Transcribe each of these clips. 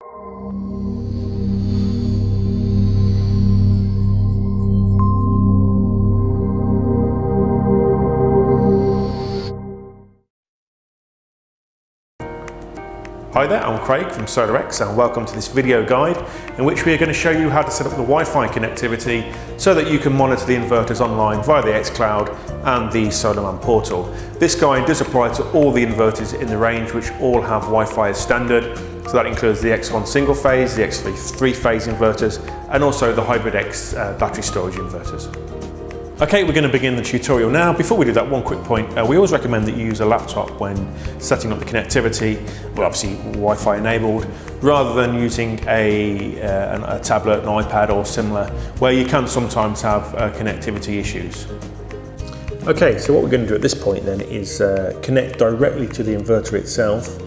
Hi there, I'm Craig from SolaX and welcome to this video guide in which we are going to show you how to set up the Wi-Fi connectivity so that you can monitor the inverters online via the xCloud and the SolarMan portal. This guide does apply to all the inverters in the range which all have Wi-Fi as standard, so that includes the X1 single phase, the X3 3-phase inverters and also the Hybrid X battery storage inverters. Okay, we're going to begin the tutorial now. Before we do that, one quick point. We always recommend that you use a laptop when setting up the connectivity, well obviously Wi-Fi enabled, rather than using a tablet, an iPad or similar, where you can sometimes have connectivity issues. Okay, so what we're going to do at this point then is connect directly to the inverter itself,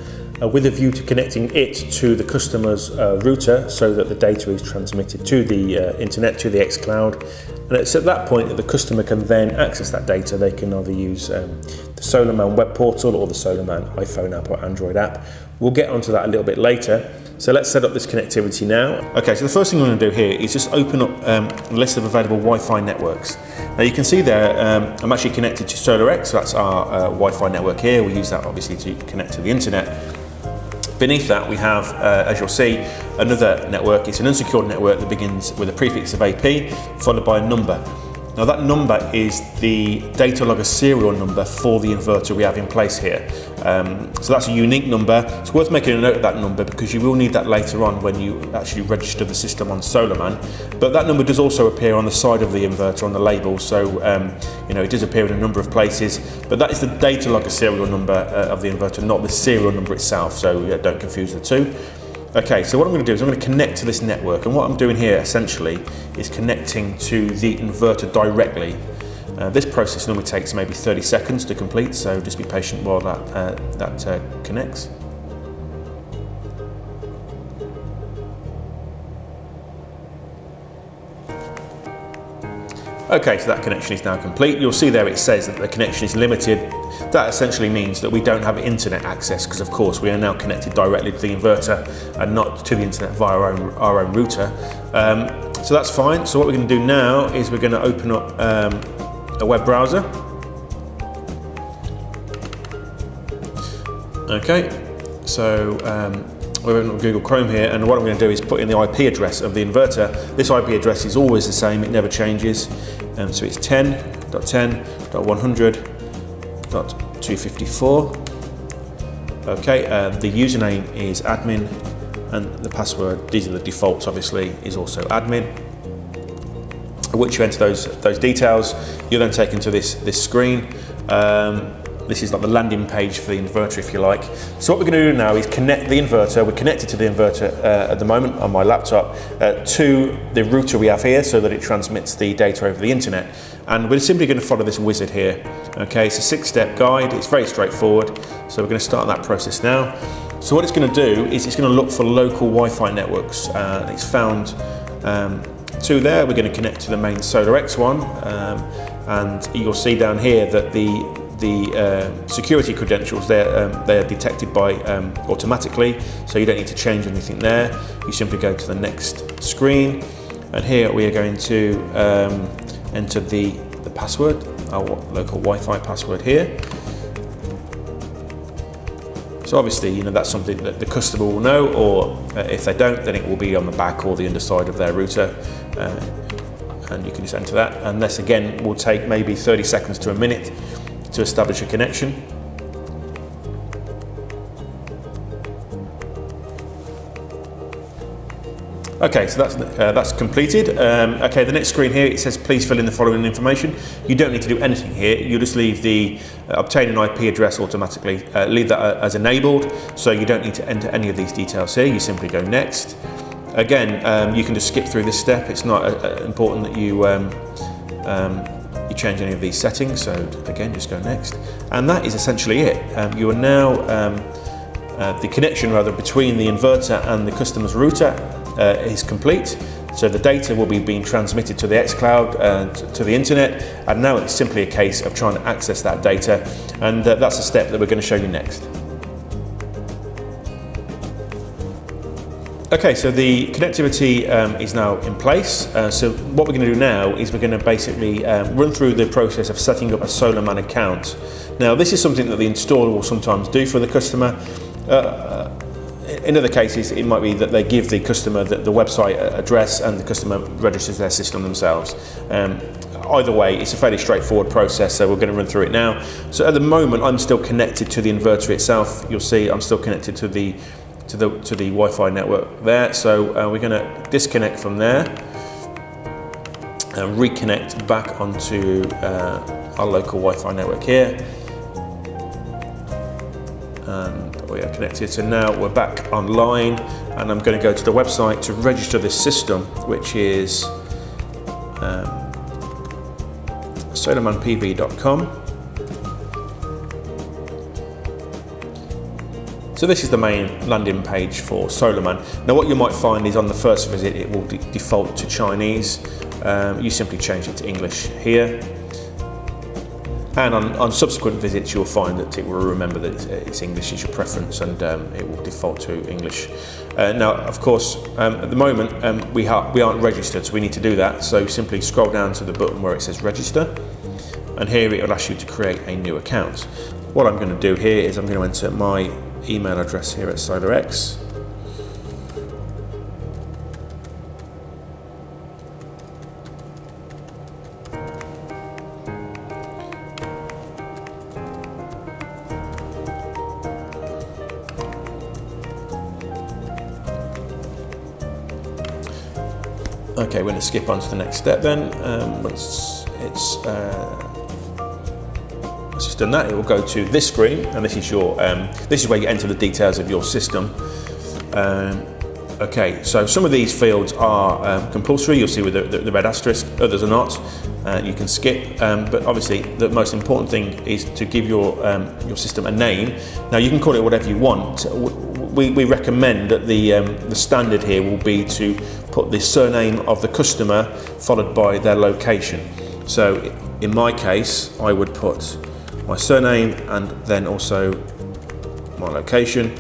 with a view to connecting it to the customer's router so that the data is transmitted to the internet, to the xCloud. And it's at that point that the customer can then access that data. They can either use the SolarMan web portal or the SolarMan iPhone app or Android app. We'll get onto that a little bit later. So let's set up this connectivity now. Okay, so the first thing I'm going to do here is just open up a list of available Wi-Fi networks. Now you can see there, I'm actually connected to SolaX, so that's our Wi-Fi network here. We use that obviously to connect to the internet. Beneath that we have, as you'll see, another network. It's an unsecured network that begins with a prefix of AP followed by a number. Now that number is the data logger serial number for the inverter we have in place here. So that's a unique number. It's worth making a note of that number because you will need that later on when you actually register the system on SolarMan. But that number does also appear on the side of the inverter on the label, so you know, it does appear in a number of places. But that is the data logger serial number of the inverter, not the serial number itself, so yeah, don't confuse the two. Okay, so what I'm going to do is I'm going to connect to this network, and what I'm doing here essentially is connecting to the inverter directly. This process normally takes maybe 30 seconds to complete, so just be patient while that connects. Okay, so that connection is now complete. You'll see there it says that the connection is limited. That essentially means that we don't have internet access because of course we are now connected directly to the inverter and not to the internet via our own router. So that's fine. So what we're going to do now is we're going to open up a web browser. Okay, so we're in Google Chrome here, and what I'm going to do is put in the IP address of the inverter. This IP address is always the same, it never changes. So it's 10.10.100.254. Okay, the username is admin, and the password, these are the defaults obviously, is also admin. Once you enter those details, you're then taken to this screen. This is like the landing page for the inverter, if you like. So what we're going to do now is connect the inverter. We're connected to the inverter at the moment on my laptop to the router we have here so that it transmits the data over the internet. And we're simply going to follow this wizard here. Okay, it's a 6-step guide. It's very straightforward. So we're going to start that process now. So what it's going to do is it's going to look for local Wi-Fi networks. It's found two there. We're going to connect to the main SolaX one, and you'll see down here that the security credentials they're detected by automatically, so you don't need to change anything there. You simply go to the next screen, and here we are going to enter the password, our local Wi-Fi password here. So obviously, you know, that's something that the customer will know, or if they don't, then it will be on the back or the underside of their router, and you can just enter that. And this again will take maybe 30 seconds to a minute to establish a connection. Okay, so that's completed. Okay, the next screen here, it says please fill in the following information. You don't need to do anything here. You just leave the obtain an IP address automatically, leave that as enabled, so you don't need to enter any of these details here. You simply go next. Again, you can just skip through this step. It's not important that you change any of these settings, so again just go next, and that is essentially it. You are now the connection rather between the inverter and the customer's router is complete, so the data will be being transmitted to the xCloud and to the internet, and now it's simply a case of trying to access that data, and that's a step that we're going to show you next. Okay, so the connectivity is now in place. So what we're going to do now is we're going to basically run through the process of setting up a SolaMan account. Now, this is something that the installer will sometimes do for the customer. In other cases, it might be that they give the customer the website address and the customer registers their system themselves. Either way, it's a fairly straightforward process, so we're going to run through it now. So at the moment, I'm still connected to the inverter itself. You'll see I'm still connected to the Wi-Fi network there. So we're going to disconnect from there and reconnect back onto our local Wi-Fi network here. And we are connected. So now we're back online, and I'm going to go to the website to register this system, which is solamanpv.com. So this is the main landing page for SolaMan. Now what you might find is on the first visit it will default to Chinese. You simply change it to English here. And on subsequent visits you'll find that it will remember that it's English is your preference, and it will default to English. Now of course at the moment we aren't registered, so we need to do that. So simply scroll down to the button where it says register, and here it will ask you to create a new account. What I'm going to do here is I'm going to enter my email address here at SolaX. Okay, we're going to skip on to the next step then. Once it's just done that, it will go to this screen, and this is your this is where you enter the details of your system. Okay, so some of these fields are compulsory. You'll see with the red asterisk. Others are not. You can skip, but obviously the most important thing is to give your system a name. Now you can call it whatever you want. We recommend that the standard here will be to put the surname of the customer followed by their location. So in my case, I would put my surname and then also my location.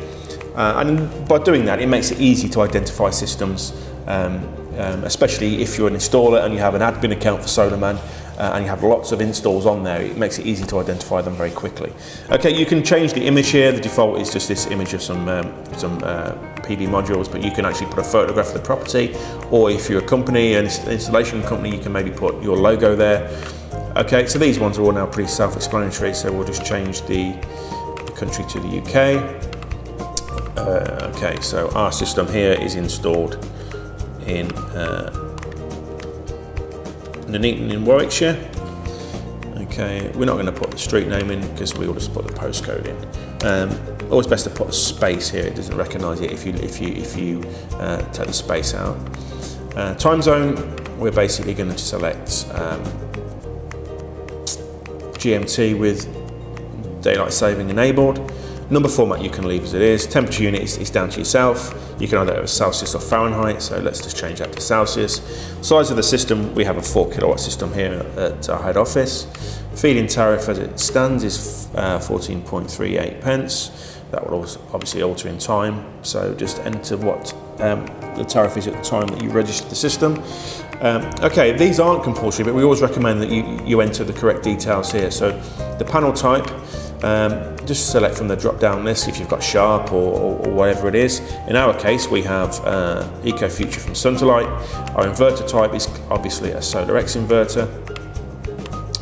And by doing that, it makes it easy to identify systems, especially if you're an installer and you have an admin account for SolaMan and you have lots of installs on there. It makes it easy to identify them very quickly. Okay, you can change the image here. The default is just this image of some PV modules, but you can actually put a photograph of the property, or if you're a company, an installation company, you can maybe put your logo there. Okay, so these ones are all now pretty self-explanatory, so we'll just change the country to the UK. Okay, so our system here is installed in Nuneaton in Warwickshire. Okay, we're not going to put the street name in because we'll just put the postcode in. Always best to put a space here; it doesn't recognise it if you take the space out. Time zone, we're basically going to select GMT with daylight saving enabled. Number format you can leave as it is. Temperature unit is down to yourself. You can either have Celsius or Fahrenheit, so let's just change that to Celsius. Size of the system, we have a 4 kilowatt system here at our head office. Feed-in tariff as it stands is 14.38 pence. That will obviously alter in time, so just enter what the tariff is at the time that you register the system. Okay, these aren't compulsory, but we always recommend that you enter the correct details here. So the panel type, just select from the drop-down list if you've got Sharp or whatever it is. In our case, we have EcoFuture from Sunderlight. Our inverter type is obviously a SolaX inverter,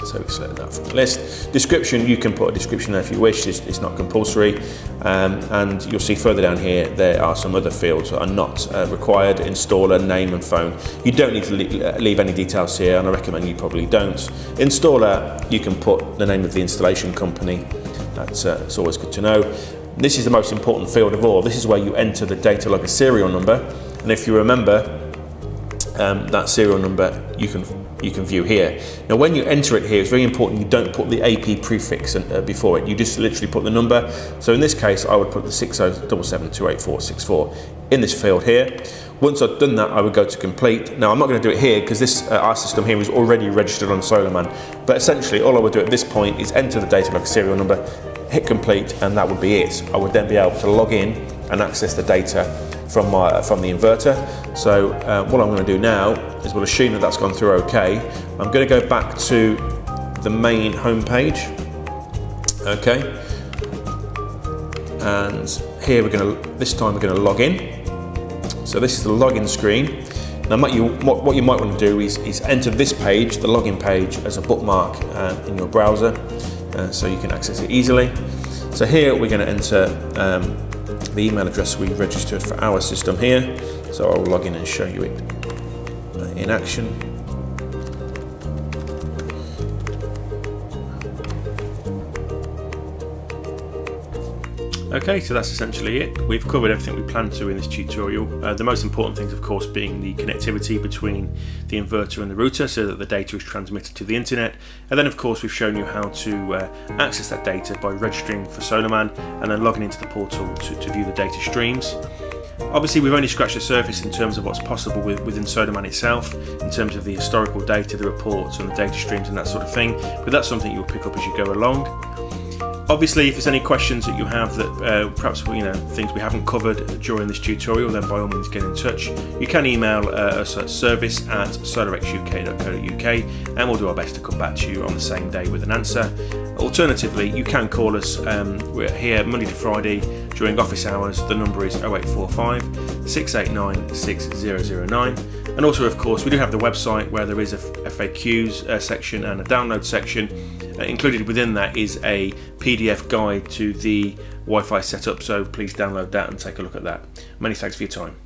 so we select that from the list. Description, you can put a description there if you wish. It's not compulsory. And you'll see further down here there are some other fields that are not required: installer, name and phone. You don't need to leave any details here, and I recommend you probably don't. Installer, you can put the name of the installation company. That's it's always good to know. This is the most important field of all. This is where you enter the data logger serial number, and if you remember that serial number, you can view here. Now when you enter it here, it's very important you don't put the AP prefix before it. You just literally put the number. So in this case, I would put the 6077284464 in this field here. Once I've done that, I would go to complete. Now I'm not going to do it here because this our system here is already registered on SolaMan, but essentially all I would do at this point is enter the data log serial number, hit complete, and that would be it. I would then be able to log in and access the data from the inverter. So what I'm going to do now is we'll assume that that's gone through okay. I'm going to go back to the main home page. Okay, and here this time we're going to log in. So this is the login screen. Now what you might want to do is enter this page, the login page, as a bookmark in your browser, so you can access it easily. So here we're going to enter the email address we registered for our system here. So I'll log in and show you it in action. Okay, so that's essentially it. We've covered everything we planned to in this tutorial. The most important things, of course, being the connectivity between the inverter and the router so that the data is transmitted to the internet. And then, of course, we've shown you how to access that data by registering for SolaMan and then logging into the portal to view the data streams. Obviously, we've only scratched the surface in terms of what's possible within SolaMan itself, in terms of the historical data, the reports and the data streams and that sort of thing, but that's something you'll pick up as you go along. Obviously, if there's any questions that you have that perhaps things we haven't covered during this tutorial, then by all means get in touch. You can email us at service@solaxuk.co.uk and we'll do our best to come back to you on the same day with an answer. Alternatively, you can call us. We're here Monday to Friday during office hours. The number is 0845 689 6009. And also, of course, we do have the website where there is a FAQs section and a download section. Included within that is a PDF guide to the Wi-Fi setup, so please download that and take a look at that. Many thanks for your time.